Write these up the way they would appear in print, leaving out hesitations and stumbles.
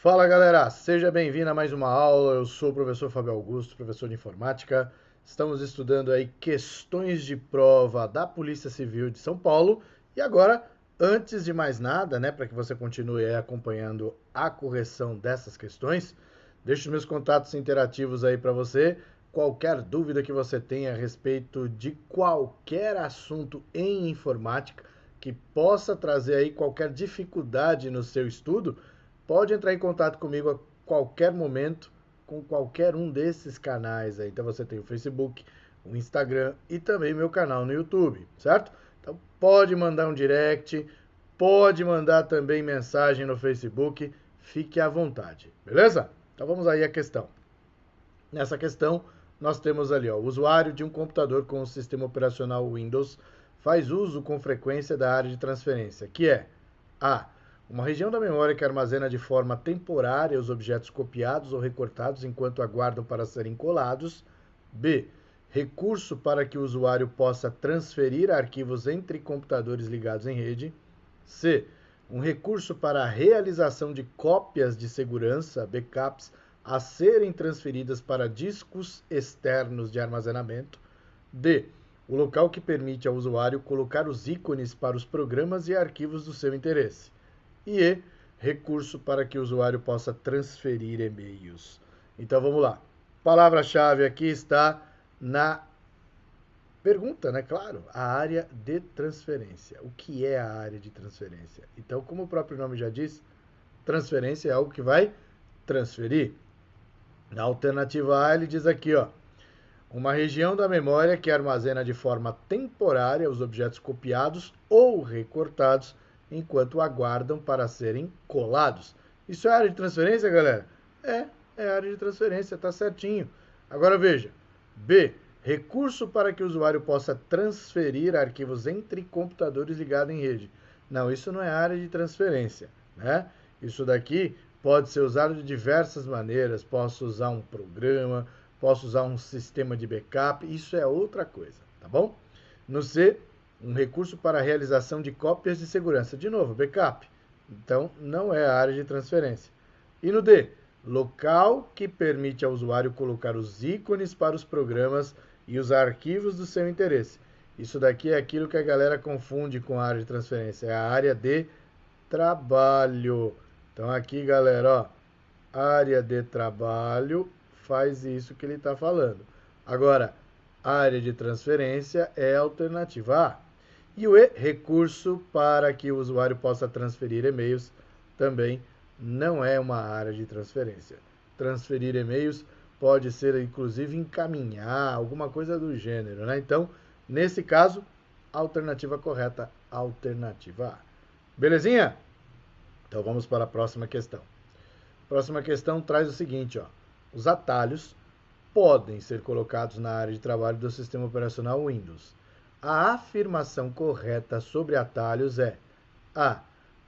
Fala galera, seja bem-vindo a mais uma aula. Eu sou o professor Fábio Augusto, professor de informática. Estamos estudando aí questões de prova da Polícia Civil de São Paulo. E agora, antes de mais nada, né, para que você continue aí acompanhando a correção dessas questões, deixo os meus contatos interativos aí para você. Qualquer dúvida que você tenha a respeito de qualquer assunto em informática que possa trazer aí qualquer dificuldade no seu estudo, pode entrar em contato comigo a qualquer momento com qualquer um desses canais aí. Então você tem o Facebook, o Instagram e também meu canal no YouTube, certo? Então pode mandar um direct, pode mandar também mensagem no Facebook, fique à vontade, beleza? Então vamos aí à questão. Nessa questão, nós temos ali, ó, o usuário de um computador com o sistema operacional Windows faz uso com frequência da área de transferência, que é A. Uma região da memória que armazena de forma temporária os objetos copiados ou recortados enquanto aguardam para serem colados. B. Recurso para que o usuário possa transferir arquivos entre computadores ligados em rede. C. Um recurso para a realização de cópias de segurança, backups, a serem transferidas para discos externos de armazenamento. D. O local que permite ao usuário colocar os ícones para os programas e arquivos do seu interesse. E E. Recurso para que o usuário possa transferir e-mails. Então vamos lá. Palavra-chave aqui está na pergunta, né? Claro, a área de transferência. O que é a área de transferência? Então, como o próprio nome já diz, transferência é algo que vai transferir. Na alternativa A, ele diz aqui, ó, uma região da memória que armazena de forma temporária os objetos copiados ou recortados enquanto aguardam para serem colados. Isso é área de transferência, galera? É área de transferência, tá certinho. Agora veja, B, recurso para que o usuário possa transferir arquivos entre computadores ligados em rede. Não, isso não é área de transferência, né? Isso daqui pode ser usado de diversas maneiras. Posso usar um programa, posso usar um sistema de backup, isso é outra coisa, tá bom? No C, um recurso para a realização de cópias de segurança. De novo, backup. Então, não é a área de transferência. E no D, local que permite ao usuário colocar os ícones para os programas e os arquivos do seu interesse. Isso daqui é aquilo que a galera confunde com a área de transferência, é a área de trabalho. Então aqui, galera, ó, área de trabalho faz isso que ele está falando. Agora, área de transferência é a alternativa A. E o E, recurso para que o usuário possa transferir e-mails, também não é uma área de transferência. Transferir e-mails pode ser, inclusive, encaminhar, alguma coisa do gênero, né? Então, nesse caso, a alternativa correta, alternativa A. Belezinha? Então vamos para a próxima questão. A próxima questão traz o seguinte, ó. Os atalhos podem ser colocados na área de trabalho do sistema operacional Windows. A afirmação correta sobre atalhos é A.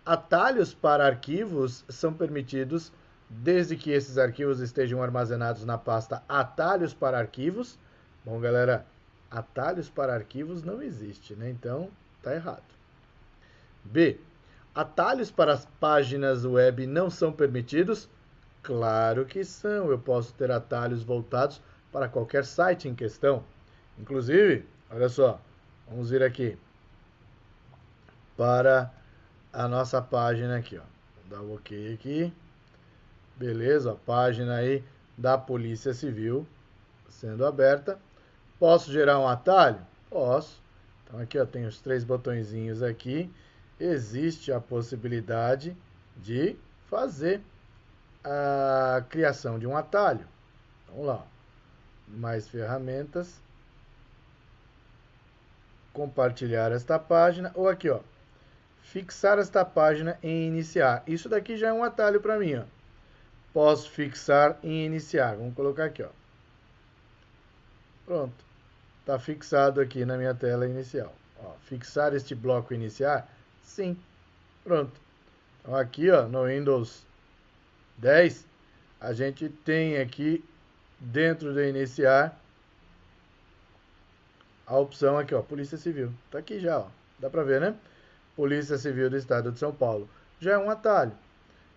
Atalhos para arquivos são permitidos desde que esses arquivos estejam armazenados na pasta atalhos para arquivos. Bom, galera, atalhos para arquivos não existe, né? Então, tá errado. B. Atalhos para as páginas web não são permitidos? Claro que são. Eu posso ter atalhos voltados para qualquer site em questão. Inclusive, olha só, vamos vir aqui para a nossa página aqui, ó. Vou dar um OK aqui. Beleza, ó, página aí da Polícia Civil sendo aberta. Posso gerar um atalho? Posso. Então aqui, ó, tem os 3 botõezinhos aqui. Existe a possibilidade de fazer a criação de um atalho. Vamos lá. Mais ferramentas. Compartilhar esta página. Ou aqui, ó. Fixar esta página em iniciar. Isso daqui já é um atalho para mim, ó. Posso fixar em iniciar. Vamos colocar aqui, ó. Pronto. Está fixado aqui na minha tela inicial. Ó, fixar este bloco iniciar? Sim. Pronto. Então aqui, ó, no Windows 10, a gente tem aqui dentro de iniciar a opção aqui, ó, Polícia Civil. Tá aqui já, ó. Dá para ver, né? Polícia Civil do Estado de São Paulo. Já é um atalho.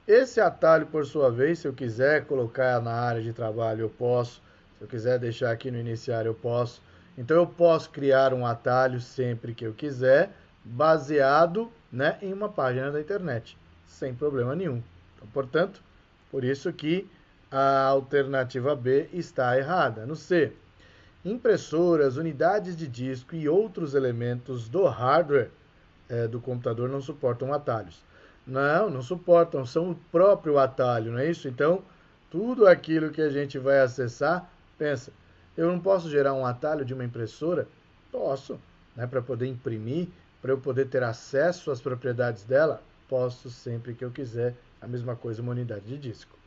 Esse atalho, por sua vez, se eu quiser colocar na área de trabalho, eu posso. Se eu quiser deixar aqui no iniciar, eu posso. Então, eu posso criar um atalho sempre que eu quiser, baseado, né, em uma página da internet, sem problema nenhum. Então, portanto, por isso que a alternativa B está errada. No C, impressoras, unidades de disco e outros elementos do hardware do computador não suportam atalhos. Não, não suportam, são o próprio atalho, não é isso? Então, tudo aquilo que a gente vai acessar, pensa, eu não posso gerar um atalho de uma impressora? Posso, né, para poder imprimir, para eu poder ter acesso às propriedades dela? Posso sempre que eu quiser, a mesma coisa uma unidade de disco.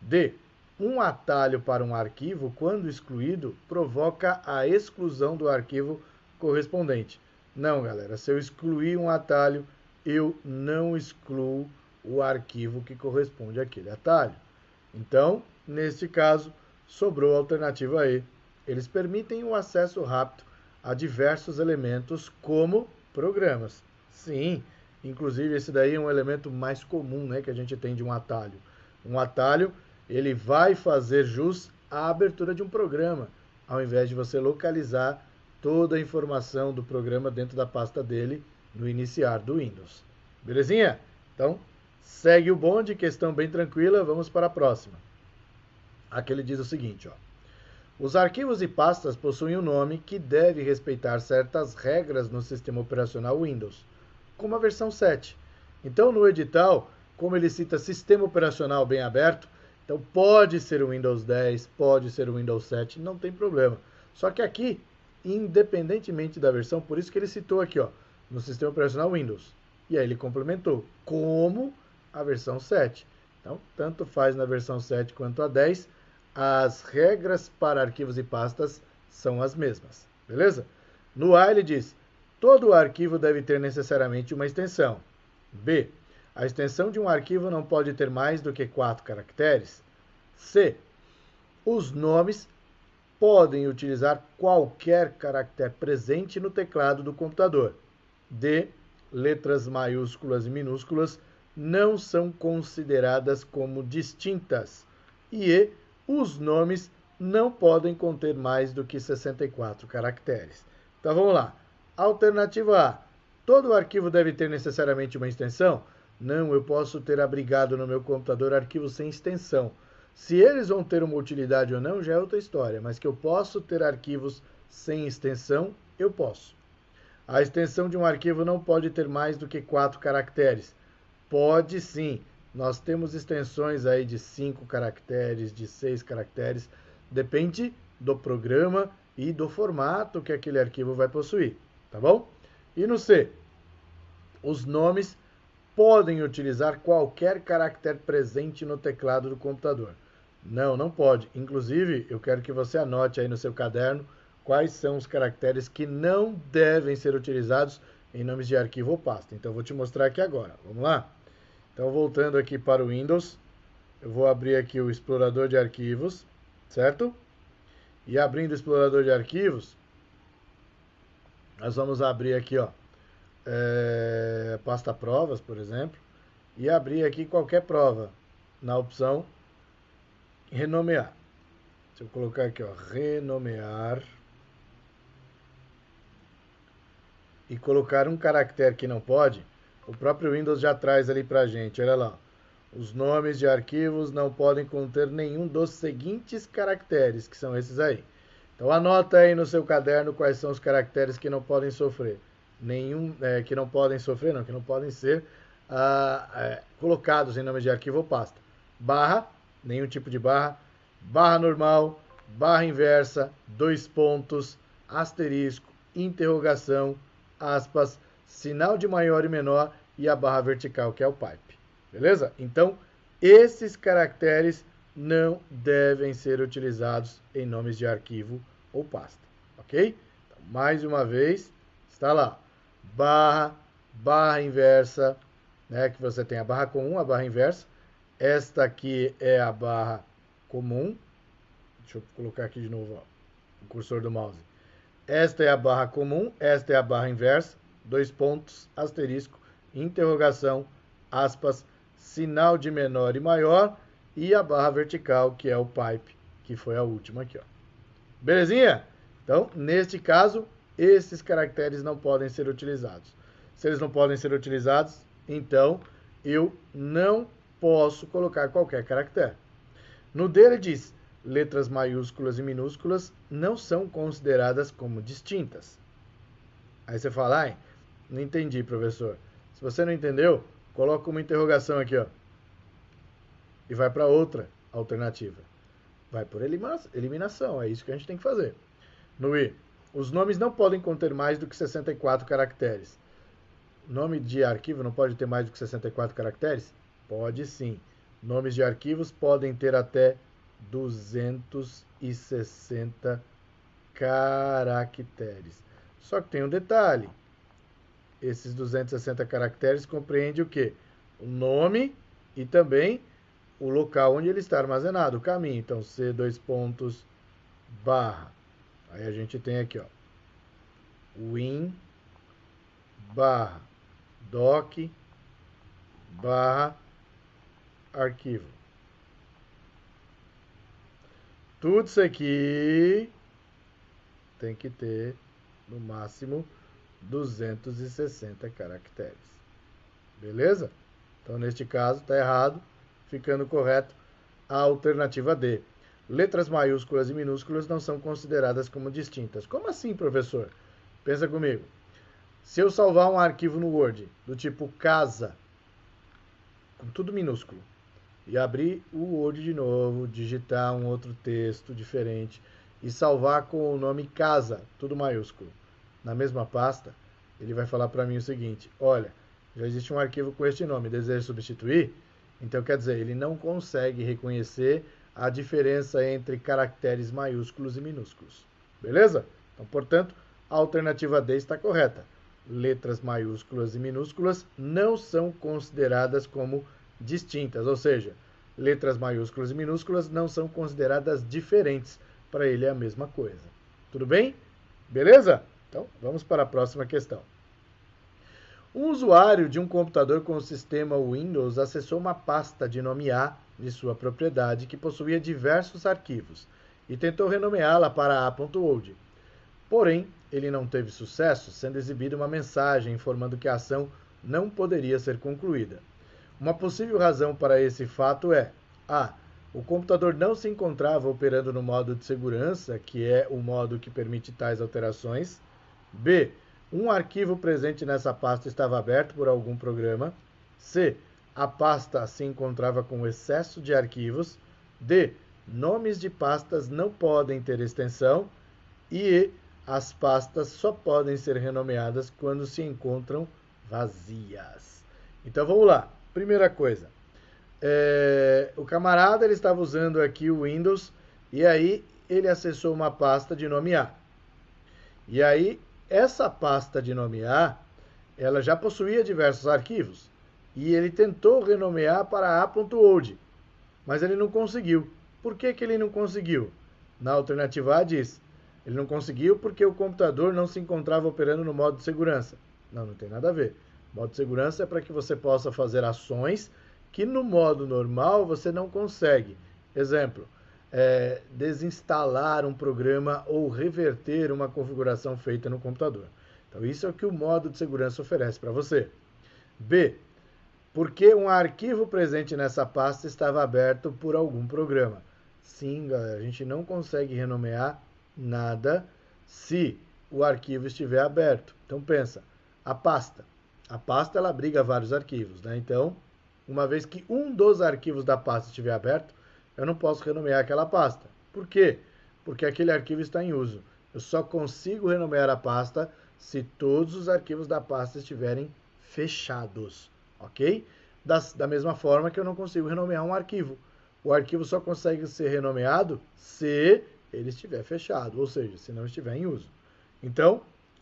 D. Um atalho para um arquivo, quando excluído, provoca a exclusão do arquivo correspondente. Não, galera, se eu excluir um atalho, eu não excluo o arquivo que corresponde àquele atalho. Então, neste caso, sobrou a alternativa E. Eles permitem o acesso rápido a diversos elementos, como programas. Sim, inclusive esse daí é um elemento mais comum, né, que a gente tem de um atalho. Um atalho, ele vai fazer jus à abertura de um programa, ao invés de você localizar toda a informação do programa dentro da pasta dele no iniciar do Windows. Belezinha? Então, segue o bonde, questão bem tranquila, vamos para a próxima. Aqui ele diz o seguinte, ó. Os arquivos e pastas possuem um nome que deve respeitar certas regras no sistema operacional Windows, como a versão 7. Então, no edital, como ele cita sistema operacional bem aberto, então pode ser o Windows 10, pode ser o Windows 7, não tem problema. Só que aqui, independentemente da versão, por isso que ele citou aqui, ó, no sistema operacional Windows. E aí ele complementou, como a versão 7. Então, tanto faz na versão 7 quanto a 10, as regras para arquivos e pastas são as mesmas, beleza? No A ele diz, todo arquivo deve ter necessariamente uma extensão. B, a extensão de um arquivo não pode ter mais do que 4 caracteres. C, os nomes podem utilizar qualquer caractere presente no teclado do computador. D, letras maiúsculas e minúsculas não são consideradas como distintas. E E, os nomes não podem conter mais do que 64 caracteres. Então vamos lá. Alternativa A. Todo arquivo deve ter necessariamente uma extensão? Não, eu posso ter abrigado no meu computador arquivos sem extensão. Se eles vão ter uma utilidade ou não, já é outra história, mas que eu posso ter arquivos sem extensão, eu posso. A extensão de um arquivo não pode ter mais do que 4 caracteres. Pode sim. Nós temos extensões aí de 5 caracteres, de 6 caracteres. Depende do programa e do formato que aquele arquivo vai possuir. Tá bom? E no C, os nomes podem utilizar qualquer caractere presente no teclado do computador. Não, não pode. Inclusive, eu quero que você anote aí no seu caderno quais são os caracteres que não devem ser utilizados em nomes de arquivo ou pasta. Então, eu vou te mostrar aqui agora. Vamos lá? Então, voltando aqui para o Windows, eu vou abrir aqui o explorador de arquivos, certo? E abrindo o explorador de arquivos, nós vamos abrir aqui, ó, pasta provas, por exemplo, e abrir aqui qualquer prova na opção renomear. Deixa eu colocar aqui, ó, renomear e colocar um caractere que não pode, o próprio Windows já traz ali pra gente, olha lá. Os nomes de arquivos não podem conter nenhum dos seguintes caracteres, que são esses aí. Então anota aí no seu caderno quais são os caracteres que não podem sofrer. Que não podem sofrer, não, que não podem ser colocados em nome de arquivo ou pasta. Barra, nenhum tipo de barra, barra normal, barra inversa, dois pontos, asterisco, interrogação, aspas, sinal de maior e menor e a barra vertical, que é o pipe. Beleza? Então, esses caracteres não devem ser utilizados em nomes de arquivo ou pasta. Ok? Então, mais uma vez, está lá. Barra, barra inversa, né, que você tem a barra comum, a barra inversa. Esta aqui é a barra comum. Deixa eu colocar aqui de novo, ó, o cursor do mouse. Esta é a barra comum, esta é a barra inversa, dois pontos, asterisco, interrogação, aspas, sinal de menor e maior e a barra vertical, que é o pipe, que foi a última aqui, ó. Belezinha? Então, neste caso, esses caracteres não podem ser utilizados. Se eles não podem ser utilizados, então eu não posso colocar qualquer caractere. No D ele diz, letras maiúsculas e minúsculas não são consideradas como distintas. Aí você fala, ai, não entendi, professor. Se você não entendeu, coloca uma interrogação aqui, ó. E vai para outra alternativa. Vai por eliminação, é isso que a gente tem que fazer. No I, os nomes não podem conter mais do que 64 caracteres. Nome de arquivo não pode ter mais do que 64 caracteres? Pode sim. Nomes de arquivos podem ter até 260 caracteres. Só que tem um detalhe. Esses 260 caracteres compreendem o quê? O nome e também o local onde ele está armazenado, o caminho. Então, C, dois pontos, barra. Aí a gente tem aqui, ó, win, barra, doc, barra, arquivo. Tudo isso aqui tem que ter, no máximo, 260 caracteres. Beleza? Então, neste caso, está errado, ficando correto a alternativa D. Letras maiúsculas e minúsculas não são consideradas como distintas. Como assim, professor? Pensa comigo. Se eu salvar um arquivo no Word do tipo casa, com tudo minúsculo, e abrir o Word de novo, digitar um outro texto diferente e salvar com o nome casa, tudo maiúsculo, na mesma pasta, ele vai falar para mim o seguinte, olha, já existe um arquivo com este nome, deseja substituir? Então, quer dizer, ele não consegue reconhecer a diferença entre caracteres maiúsculos e minúsculos. Beleza? Então, portanto, a alternativa D está correta. Letras maiúsculas e minúsculas não são consideradas como distintas, ou seja, letras maiúsculas e minúsculas não são consideradas diferentes. Para ele é a mesma coisa. Tudo bem? Beleza? Então, vamos para a próxima questão. Um usuário de um computador com o sistema Windows acessou uma pasta de nome A de sua propriedade que possuía diversos arquivos e tentou renomeá-la para A.old. Porém, ele não teve sucesso, sendo exibida uma mensagem informando que a ação não poderia ser concluída. Uma possível razão para esse fato é: A. O computador não se encontrava operando no modo de segurança, que é o modo que permite tais alterações. B. Um arquivo presente nessa pasta estava aberto por algum programa. C. A pasta se encontrava com excesso de arquivos. D. Nomes de pastas não podem ter extensão. E as pastas só podem ser renomeadas quando se encontram vazias. Então vamos lá. Primeira coisa. O camarada ele estava usando aqui o Windows e aí ele acessou uma pasta de nome A. E aí essa pasta de nome A, ela já possuía diversos arquivos e ele tentou renomear para A.old, mas ele não conseguiu. Por que ele não conseguiu? Na alternativa A diz, ele não conseguiu porque o computador não se encontrava operando no modo de segurança. Não, não tem nada a ver. O modo de segurança é para que você possa fazer ações que no modo normal você não consegue. Exemplo, desinstalar um programa ou reverter uma configuração feita no computador. Então, isso é o que o modo de segurança oferece para você. B. Porque um arquivo presente nessa pasta estava aberto por algum programa. Sim, galera, a gente não consegue renomear nada se o arquivo estiver aberto. Então, pensa, a pasta. A pasta, ela abriga vários arquivos, né? Então, uma vez que um dos arquivos da pasta estiver aberto, eu não posso renomear aquela pasta. Por quê? Porque aquele arquivo está em uso. Eu só consigo renomear a pasta se todos os arquivos da pasta estiverem fechados, ok? Da mesma forma que eu não consigo renomear um arquivo. O arquivo só consegue ser renomeado se ele estiver fechado, ou seja, se não estiver em uso. Então,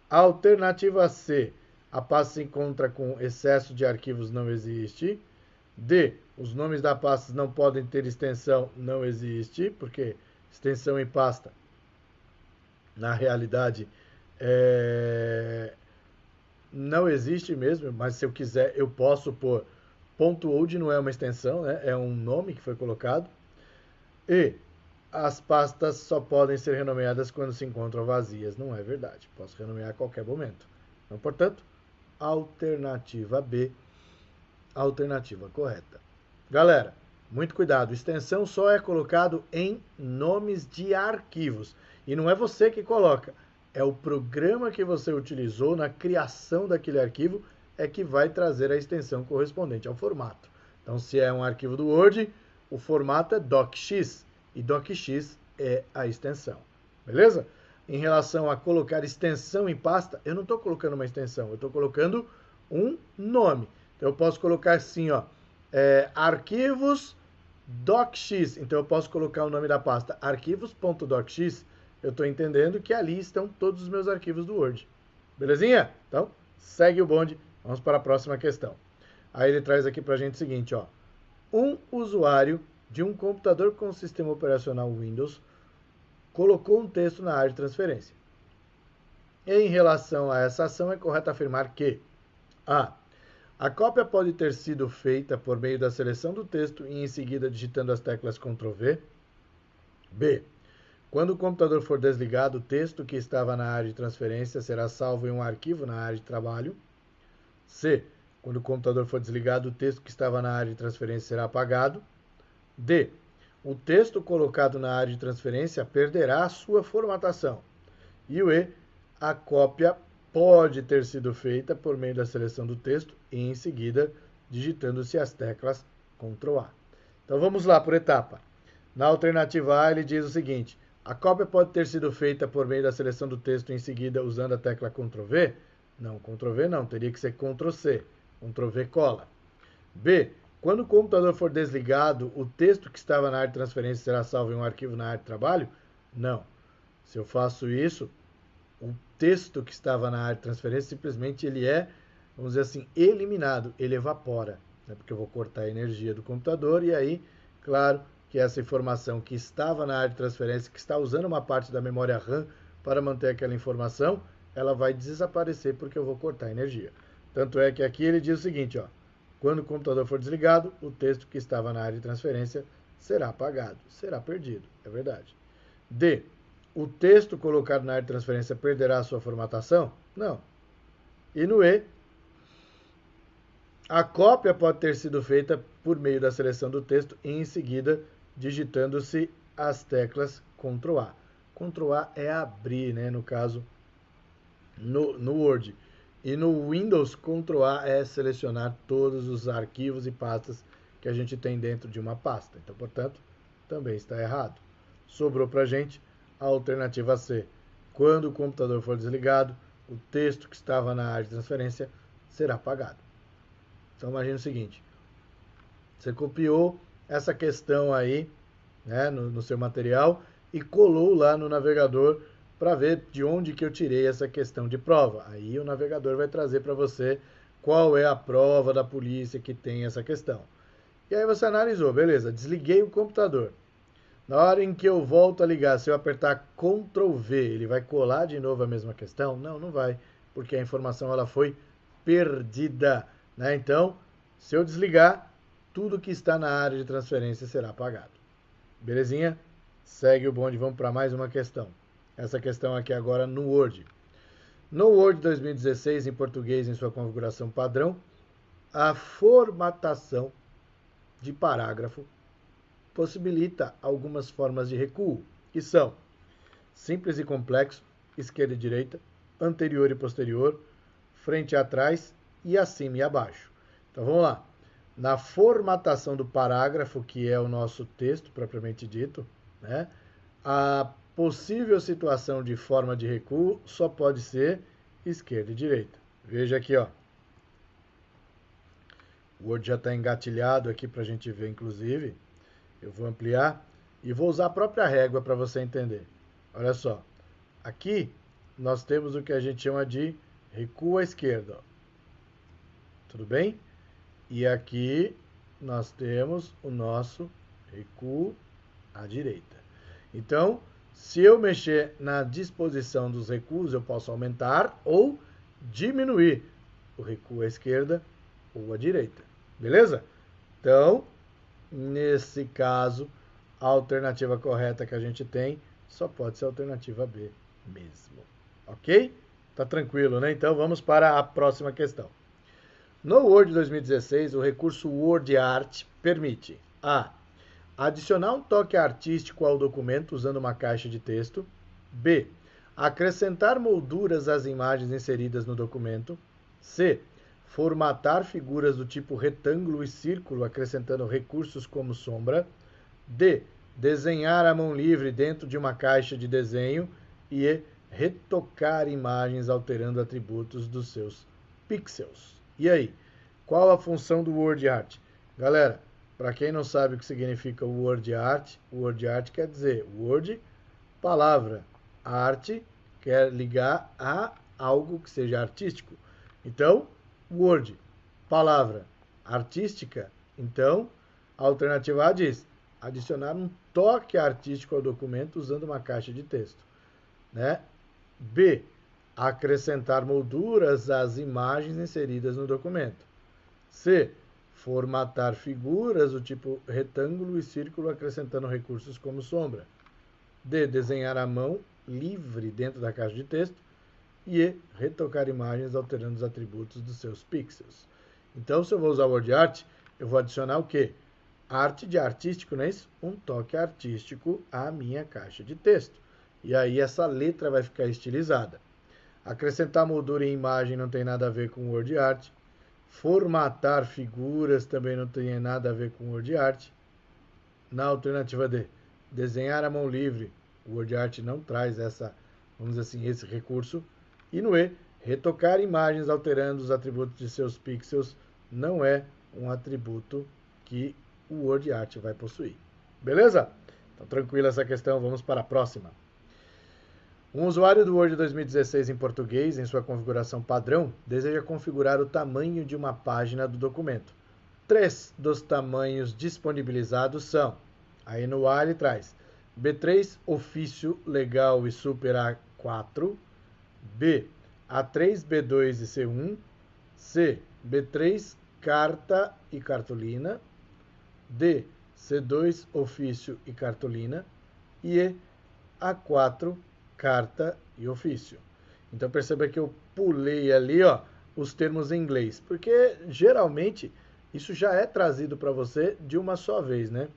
a alternativa C, a pasta se encontra com excesso de arquivos, não existe. D, os nomes da pasta não podem ter extensão, não existe, porque extensão em pasta, na realidade, não existe mesmo, mas se eu quiser, eu posso pôr .old não é uma extensão, né? É um nome que foi colocado. E as pastas só podem ser renomeadas quando se encontram vazias. Não é verdade. Posso renomear a qualquer momento. Então, portanto, alternativa B, alternativa correta. Galera, muito cuidado. Extensão só é colocado em nomes de arquivos. E não é você que coloca. É o programa que você utilizou na criação daquele arquivo é que vai trazer a extensão correspondente ao formato. Então, se é um arquivo do Word, o formato é docx. E docx é a extensão. Beleza? Em relação a colocar extensão em pasta, eu não estou colocando uma extensão, eu estou colocando um nome. Então, eu posso colocar assim, ó, arquivos docx. Então, eu posso colocar o nome da pasta arquivos.docx. Eu estou entendendo que ali estão todos os meus arquivos do Word. Belezinha? Então, segue o bonde. Vamos para a próxima questão. Aí ele traz aqui para a gente o seguinte, ó. Um usuário de um computador com sistema operacional Windows colocou um texto na área de transferência. Em relação a essa ação, é correto afirmar que a cópia pode ter sido feita por meio da seleção do texto e em seguida digitando as teclas Ctrl+V. B. Quando o computador for desligado, o texto que estava na área de transferência será salvo em um arquivo na área de trabalho. C. Quando o computador for desligado, o texto que estava na área de transferência será apagado. D. O texto colocado na área de transferência perderá a sua formatação. E o E. A cópia pode ter sido feita por meio da seleção do texto e em seguida digitando-se as teclas Ctrl+A. Então vamos lá por etapa. Na alternativa A ele diz o seguinte: a cópia pode ter sido feita por meio da seleção do texto e em seguida usando a tecla Ctrl+V? Não, Ctrl+V não, teria que ser Ctrl+C. Ctrl+V cola. B. Quando o computador for desligado, o texto que estava na área de transferência será salvo em um arquivo na área de trabalho? Não. Se eu faço isso, o texto que estava na área de transferência simplesmente ele é, vamos dizer assim, eliminado, ele evapora, né? Porque eu vou cortar a energia do computador e aí, claro, que essa informação que estava na área de transferência, que está usando uma parte da memória RAM para manter aquela informação, ela vai desaparecer porque eu vou cortar a energia. Tanto é que aqui ele diz o seguinte, ó, quando o computador for desligado, o texto que estava na área de transferência será apagado, será perdido, é verdade. D. O texto colocado na área de transferência perderá a sua formatação? Não. E no E, a cópia pode ter sido feita por meio da seleção do texto e em seguida digitando-se as teclas Ctrl+A. Ctrl+A é abrir, né, no caso, no Word. E no Windows, Ctrl+A é selecionar todos os arquivos e pastas que a gente tem dentro de uma pasta. Então, portanto, também está errado. Sobrou para a gente a alternativa C. Quando o computador for desligado, o texto que estava na área de transferência será apagado. Então, imagine o seguinte. Você copiou essa questão aí, né, no seu material e colou lá no navegador para ver de onde que eu tirei essa questão de prova. Aí o navegador vai trazer para você qual é a prova da polícia que tem essa questão. E aí você analisou, beleza, desliguei o computador. Na hora em que eu volto a ligar, se eu apertar Ctrl+V, ele vai colar de novo a mesma questão? Não, não vai, porque a informação ela foi perdida, né? Então, se eu desligar, tudo que está na área de transferência será apagado. Belezinha? Segue o bonde, vamos para mais uma questão. Essa questão aqui agora no Word. No Word 2016, em português, em sua configuração padrão, a formatação de parágrafo possibilita algumas formas de recuo, que são simples e complexo, esquerda e direita, anterior e posterior, frente e atrás e acima e abaixo. Então vamos lá. Na formatação do parágrafo, que é o nosso texto propriamente dito, né, a possível situação de forma de recuo só pode ser esquerda e direita. Veja aqui, ó. O Word já está engatilhado aqui para a gente ver, inclusive. Eu vou ampliar e vou usar a própria régua para você entender. Olha só. Aqui nós temos o que a gente chama de recuo à esquerda. Ó. Tudo bem? E aqui nós temos o nosso recuo à direita. Então, se eu mexer na disposição dos recuos, eu posso aumentar ou diminuir o recuo à esquerda ou à direita. Beleza? Então, nesse caso, a alternativa correta que a gente tem só pode ser a alternativa B mesmo. Ok? Tá tranquilo, né? Então vamos para a próxima questão. No Word 2016, o recurso Word Art permite a. Adicionar um toque artístico ao documento usando uma caixa de texto. B. Acrescentar molduras às imagens inseridas no documento. C. Formatar figuras do tipo retângulo e círculo, acrescentando recursos como sombra. D. Desenhar à mão livre dentro de uma caixa de desenho. E E. Retocar imagens alterando atributos dos seus pixels. E aí, qual a função do Word Art? Galera, para quem não sabe o que significa o Word Art quer dizer Word, palavra, arte quer ligar a algo que seja artístico. Então, Word, palavra, artística. Então, a alternativa A diz adicionar um toque artístico ao documento usando uma caixa de texto, né? B, acrescentar molduras às imagens inseridas no documento. C, formatar figuras do tipo retângulo e círculo, acrescentando recursos como sombra. D, desenhar à mão livre dentro da caixa de texto. E E, retocar imagens alterando os atributos dos seus pixels. Então, se eu vou usar o Word Art, eu vou adicionar o quê? Arte de artístico, não é isso? Um toque artístico à minha caixa de texto. E aí essa letra vai ficar estilizada. Acrescentar moldura em imagem não tem nada a ver com Word Art. Formatar figuras também não tem nada a ver com Word Art. Na alternativa D, desenhar à mão livre, o Word Art não traz essa, vamos dizer assim, esse recurso. E no E, retocar imagens alterando os atributos de seus pixels não é um atributo que o Word Art vai possuir. Beleza? Então, tranquila essa questão, vamos para a próxima. Um usuário do Word 2016 em português, em sua configuração padrão, deseja configurar o tamanho de uma página do documento. 3 dos tamanhos disponibilizados são, aí no A ele traz, B3 ofício, legal e super A4, B, A3, B2 e C1, C, B3, carta e cartolina, D, C2, ofício e cartolina, e E, A4, carta e ofício. Então perceba que eu pulei ali, ó, os termos em inglês, porque geralmente isso já é trazido para você de uma só vez, né?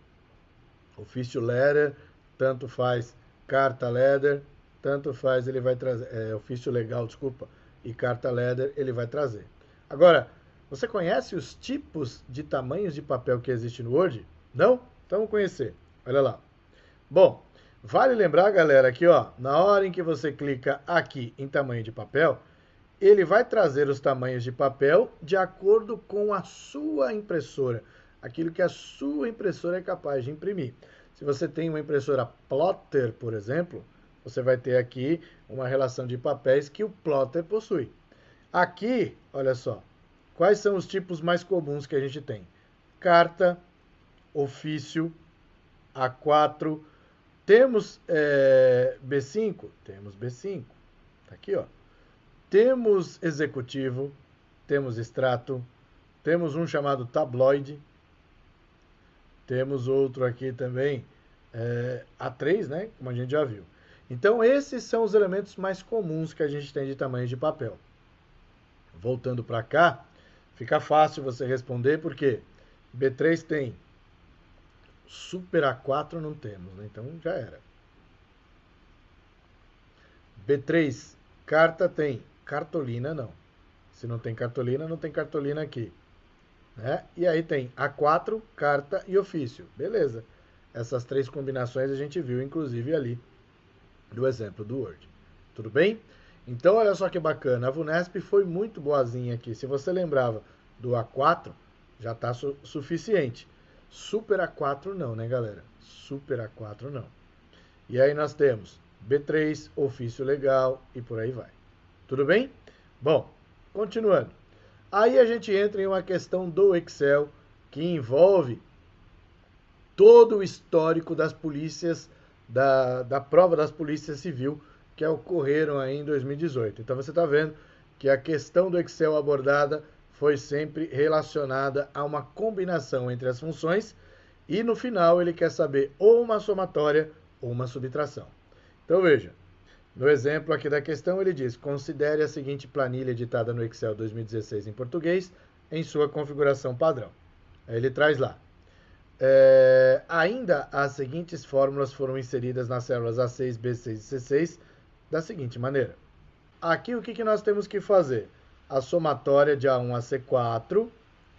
Ofício letter, tanto faz carta letter, tanto faz ele vai trazer, ofício legal, desculpa, e carta letter ele vai trazer. Agora, você conhece os tipos de tamanhos de papel que existe no Word? Não? Então vamos conhecer. Olha lá. Bom, vale lembrar, galera, que ó, na hora em que você clica aqui em tamanho de papel, ele vai trazer os tamanhos de papel de acordo com a sua impressora, aquilo que a sua impressora é capaz de imprimir. Se você tem uma impressora plotter, por exemplo, você vai ter aqui uma relação de papéis que o plotter possui. Aqui, olha só, quais são os tipos mais comuns que a gente tem? Carta, ofício, A4. Temos B5? Temos B5. Tá aqui, ó. Temos executivo, temos extrato, temos um chamado tabloide, temos outro aqui também, A3, né? Como a gente já viu. Então, esses são os elementos mais comuns que a gente tem de tamanho de papel. Voltando para cá, fica fácil você responder, porque B3 tem, Super A4 não temos, né? Então já era. B3, carta tem, cartolina não. Se não tem cartolina, não tem cartolina aqui. Né? E aí tem A4, carta e ofício. Beleza. Essas três combinações a gente viu, inclusive, ali do exemplo do Word. Tudo bem? Então, olha só que bacana. A VUNESP foi muito boazinha aqui. Se você lembrava do A4, já está suficiente. Super A4 não, né, galera? Super A4 não. E aí nós temos B3, ofício legal e por aí vai. Tudo bem? Bom, continuando. Aí a gente entra em uma questão do Excel que envolve todo o histórico das polícias, da prova das polícias civil que ocorreram aí em 2018. Então você está vendo que a questão do Excel abordada foi sempre relacionada a uma combinação entre as funções e no final ele quer saber ou uma somatória ou uma subtração. Então veja, no exemplo aqui da questão ele diz: considere a seguinte planilha editada no Excel 2016 em português em sua configuração padrão. Aí ele traz lá. Ainda as seguintes fórmulas foram inseridas nas células A6, B6 e C6 da seguinte maneira. Aqui o que nós temos que fazer? A somatória de A1 a C4,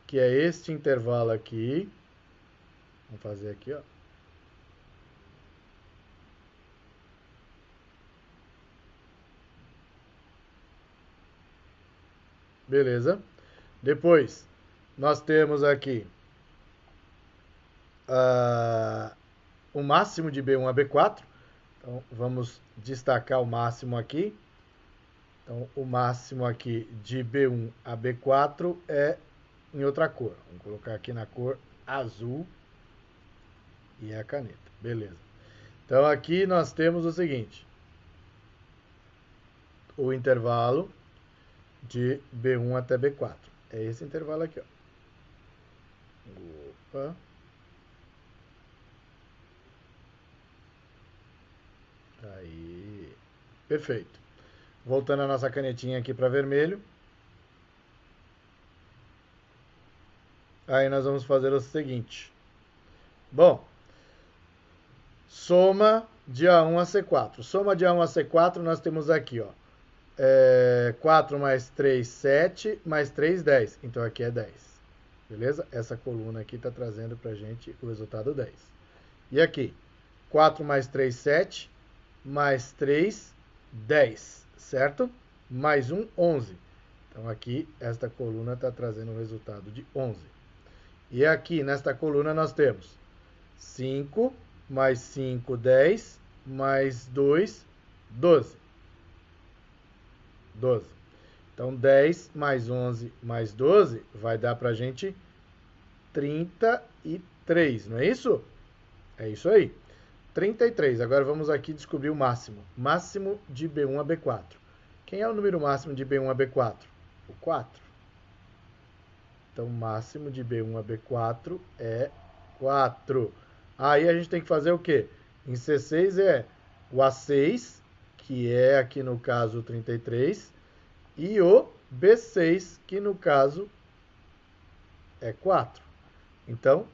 que é este intervalo aqui. Vamos fazer aqui, ó. Beleza. Depois, nós temos aqui o máximo de B1 a B4. Então, vamos destacar o máximo aqui. Então, o máximo aqui de B1 a B4 é em outra cor. Vamos colocar aqui na cor azul e a caneta. Beleza. Então, aqui nós temos o seguinte. O intervalo de B1 até B4. É esse intervalo aqui, ó. Opa. Aí. Perfeito. Voltando a nossa canetinha aqui para vermelho. Aí nós vamos fazer o seguinte. Bom, soma de A1 a C4. Soma de A1 a C4 nós temos aqui, ó. 4 mais 3, 7, mais 3, 10. Então aqui é 10. Beleza? Essa coluna aqui está trazendo para a gente o resultado 10. E aqui, 4 mais 3, 7, mais 3, 10. Certo? Mais 1, 11. Então aqui, esta coluna está trazendo o resultado de 11. E aqui, nesta coluna, nós temos 5, mais 5, 10, mais 2, 12. 12. Então, 10 mais 11 mais 12 vai dar para a gente 33, não é isso? É isso aí. 33. Agora vamos aqui descobrir o máximo. Máximo de B1 a B4. Quem é o número máximo de B1 a B4? O 4. Então, máximo de B1 a B4 é 4. Aí a gente tem que fazer o quê? Em C6 é o A6, que é aqui no caso 33, e o B6, que no caso é 4. Então,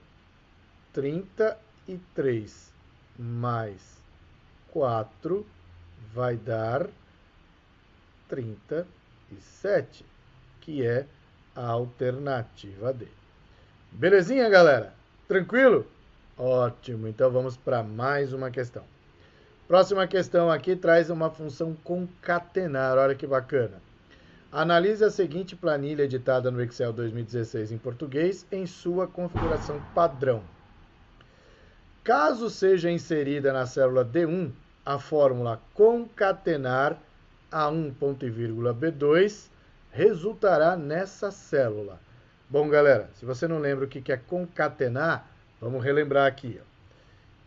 33 mais 4 vai dar 37, que é a alternativa D. Belezinha, galera? Tranquilo? Ótimo, então vamos para mais uma questão. Próxima questão aqui traz uma função concatenar, olha que bacana. Analise a seguinte planilha editada no Excel 2016 em português em sua configuração padrão. Caso seja inserida na célula D1 a fórmula concatenar A1 ponto e vírgula B2, resultará nessa célula. Bom, galera, se você não lembra o que é concatenar, vamos relembrar aqui, ó.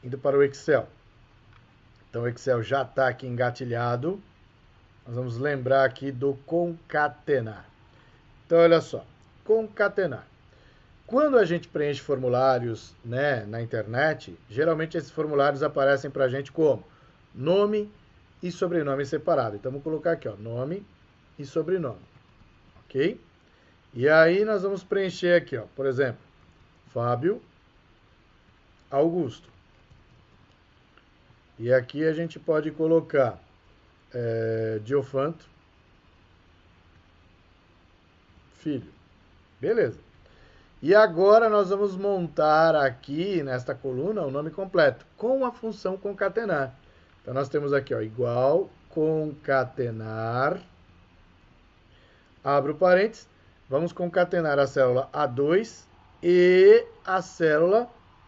Indo para o Excel. Então, o Excel já está aqui engatilhado. Nós vamos lembrar aqui do concatenar. Então, olha só. Concatenar. Quando a gente preenche formulários, né, na internet, geralmente esses formulários aparecem para a gente como nome e sobrenome separado. Então, vamos colocar aqui, ó, nome e sobrenome. Ok? E aí, nós vamos preencher aqui, ó, por exemplo, Fábio Augusto. E aqui a gente pode colocar Diofanto Filho. Beleza. E agora nós vamos montar aqui nesta coluna o nome completo com a função concatenar. Então nós temos aqui, ó, igual concatenar. Abro parênteses. Vamos concatenar a célula A2 e a célula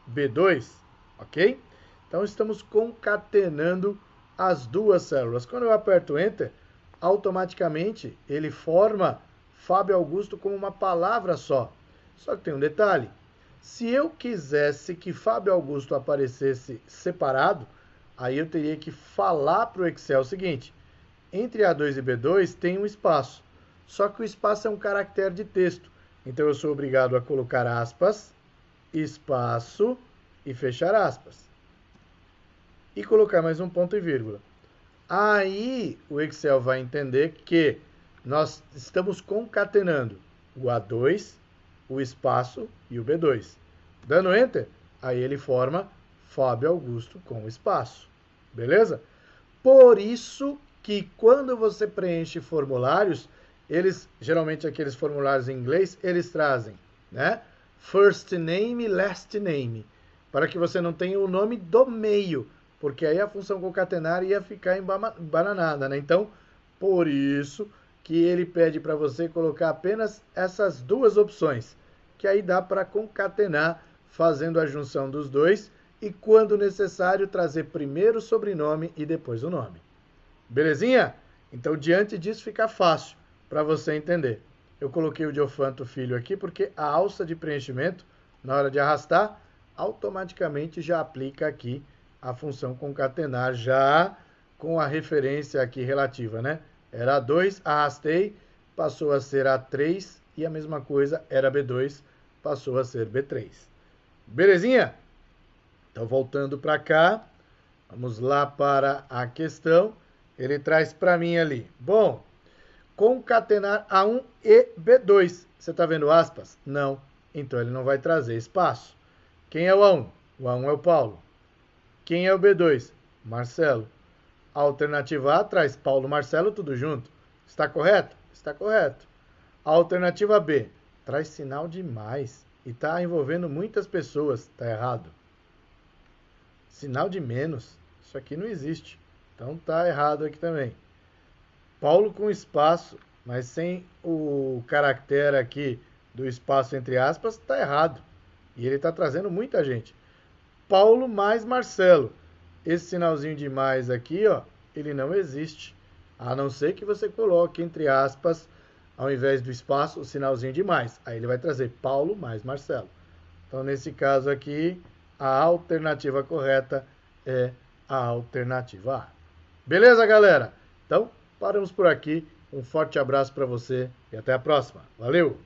B2, ok? Então, estamos concatenando as duas células. Quando eu aperto Enter, automaticamente ele forma Fábio Augusto como uma palavra só. Só que tem um detalhe. Se eu quisesse que Fábio Augusto aparecesse separado, aí eu teria que falar para o Excel o seguinte. Entre A2 e B2 tem um espaço. Só que o espaço é um caractere de texto. Então eu sou obrigado a colocar aspas, espaço e fechar aspas. E colocar mais um ponto e vírgula. Aí o Excel vai entender que nós estamos concatenando o A2, o espaço e o B2. Dando Enter, aí ele forma Fábio Augusto com espaço. Beleza? Por isso que quando você preenche formulários, eles, geralmente aqueles formulários em inglês, eles trazem, né? First name, last name. Para que você não tenha o nome do meio, porque aí a função concatenar ia ficar embananada, né? Então, por isso que ele pede para você colocar apenas essas duas opções, que aí dá para concatenar fazendo a junção dos dois e, quando necessário, trazer primeiro o sobrenome e depois o nome. Belezinha? Então, diante disso, fica fácil para você entender. Eu coloquei o Diofanto Filho aqui porque a alça de preenchimento, na hora de arrastar, automaticamente já aplica aqui a função concatenar, já com a referência aqui relativa, né? Era A2, arrastei, passou a ser A3 e a mesma coisa era B2, passou a ser B3. Belezinha? Então, voltando para cá, vamos lá para a questão. Ele traz para mim ali. Bom, concatenar A1 e B2. Você está vendo aspas? Não. Então, ele não vai trazer espaço. Quem é o A1? O A1 é o Paulo. Quem é o B2? Marcelo. A alternativa A traz Paulo, Marcelo, tudo junto. Está correto? Está correto. A alternativa B traz sinal de mais e está envolvendo muitas pessoas. Está errado. Sinal de menos. Isso aqui não existe. Então está errado aqui também. Paulo com espaço, mas sem o caractere aqui do espaço entre aspas, está errado. E ele está trazendo muita gente. Paulo mais Marcelo. Esse sinalzinho de mais aqui, ó, ele não existe. A não ser que você coloque entre aspas, ao invés do espaço, o sinalzinho de mais. Aí ele vai trazer Paulo mais Marcelo. Então, nesse caso aqui, a alternativa correta é a alternativa A. Beleza, galera? Então, paramos por aqui. Um forte abraço para você e até a próxima. Valeu!